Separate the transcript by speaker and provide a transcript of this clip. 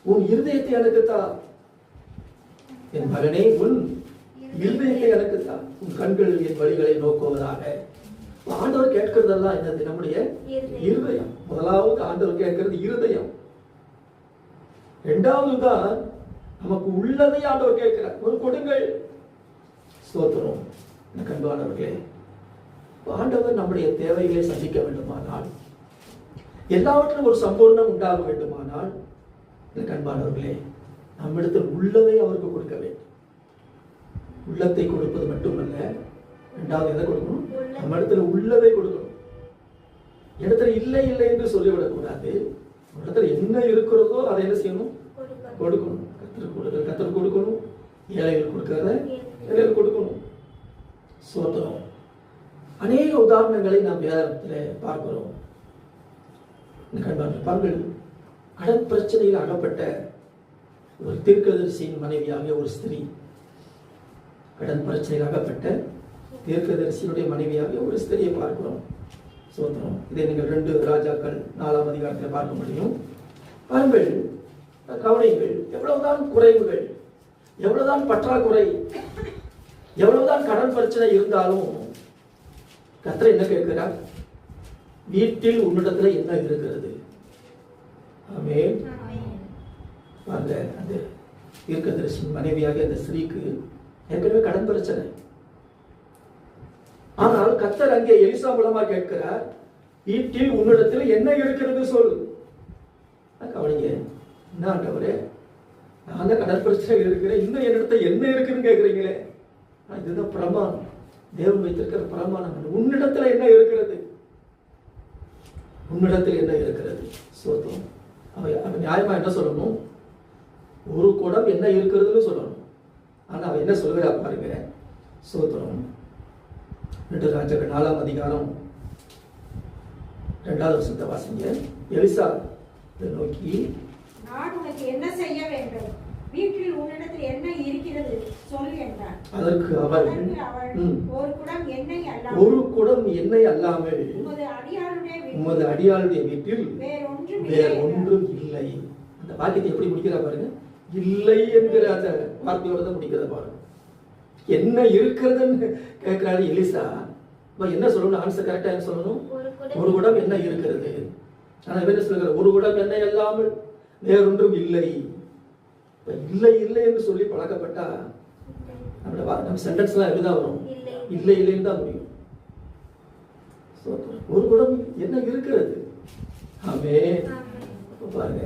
Speaker 1: உன் இருதயத்தை எனக்கு தா. என் மகனே, உன் இருதயத்தை எனக்கு தா. உன் கண்கள் என் வழிகளை நோக்குவதாக. ஆண்டவர் கேட்கிறதெல்லாம் என்னது? நம்முடைய இருதயம். முதலாவது ஆண்டவர் கேட்கிறது இருதயம். இரண்டாவது தான் நமக்கு உள்ளதை ஆண்டவர் கேட்கிறார். ஒரு கொடுங்கள். ஸ்தோத்திரம். கண்பானவர்களே, ஆண்டவர் நம்முடைய தேவைகளை சந்திக்க வேண்டுமானால், எல்லாவற்றிலும் ஒரு சம்பூர்ணம் உண்டாக வேண்டுமானால், கண்பானவர்களே, நம்மிடத்தில் உள்ளதை அவருக்கு கொடுக்க வேண்டும். உள்ளத்தை கொடுப்பது மட்டுமல்ல, இரண்டாவது எதை கொடுக்கணும்? நம்ம இடத்துல உள்ளதை கொடுக்கணும். இடத்துல இல்லை இல்லை என்று சொல்லிவிடக் கூடாது. இடத்துல என்ன இருக்கிறதோ அதை என்ன செய்யணும்? கொடுக்கணும். கத்தர் கொடுக்கணும். ஏழைகள் கொடுக்கிறத ஏழைகள் கொடுக்கணும். சோதனம். அநேக உதாரணங்களை நாம் வேதத்தில் பார்க்கிறோம். பாருங்கள், கடன் பிரச்சனையில் அகப்பட்ட ஒரு தீர்க்கதரிசியின் மனைவியாக ஒரு ஸ்திரீ, கடன் பிரச்சனையில் அகப்பட்ட தீர்க்கதரிசியுடைய மனைவியாக ஒரு ஸ்திரியை பார்க்கிறோம். சோதனம். இதை நீங்கள் 2 ராஜாக்கள் 4ஆம் அதிகாரத்தில் பார்க்க முடியும். பாருங்கள், கவனியுங்கள். எவ்வளவுதான் குறைவுகள், எவ்வளவுதான் பற்றாக்குறை, எவ்வளவுதான் கடன் பிரச்சனை இருந்தாலும் கர்த்தர் என்ன கேட்கிறார்? வீட்டில் உன்னிடத்துல என்ன இருக்கிறது? ஆமென். அந்த தீர்க்கதரிசி மனைவியாக இந்த ஸ்திரீக்கு ஏற்கனவே கடன் பிரச்சனை. ஆனால் கர்த்தர் அங்கே எலிசா மூலமா கேட்கிறார், வீட்டில் உன்னிடத்தில் என்ன இருக்கிறது சொல். கவனிங்க, என்ன ஆண்டவரே, நான் தான் கடன் பிரச்சனை இருக்கிறேன், இன்னும் என்னிடத்துல என்ன இருக்குன்னு கேட்குறீங்களே. இதுதான் பிரமாணம், தேவன் வைத்திருக்கிற பிரமாணம். உன்னிடத்துல என்ன இருக்கிறது? உன்னிடத்தில் என்ன இருக்கிறது? சோதம். அவன் நியாயமா என்ன சொல்லணும்? ஒரு குடம் என்ன இருக்கிறதுன்னு சொல்லணும். ஆனா அவன் என்ன சொல்கிறா பாருங்க. சோதனம். 2 ராஜாக்கள் 4ஆம் அதிகாரம் 2வது வசனத்தை வாசிங்க. எலிசா நோக்கி,
Speaker 2: நான் உனக்கு என்ன செய்ய வேண்டும்? வீட்டில் உன்னிடத்தில் என்ன இருக்கிறது சொல் என்றான்.
Speaker 1: அதற்கு அவள்,
Speaker 2: ஒரு குடம் எண்ணெய் அல்லாமல்
Speaker 1: உமது அடியாளுடைய வீட்டில் வேறொன்றும் இல்லை. அந்த வாக்கியத்தை எப்படி முடிக்கிறா பாருங்க. இல்லை என்கிற அந்த வார்த்தையோட தான் முடிக்கிறத பாருங்க. என்ன இருக்கிறதுன்னு கேட்கிறாரு எலிசா. என்ன சொல்லணும்? ஆன்சர் கரெக்டா என்ன சொல்லணும்? ஒரு குடம் என்ன இருக்கிறது. ஆனா என்ன சொல்லுகிற? ஒரு குடம் எண்ணெய் அல்லாமல் வேறொன்றும் இல்லை. இல்லை இல்லை என்று சொல்லி பழக்கப்பட்டா நம்ம சென்டென்ஸ் எல்லாம் எப்படிதான் வரும்? இல்லை இல்லைன்னு தான் முடியும். ஒரு குடம் என்ன இருக்கிறது. ஆமென். பாருங்க.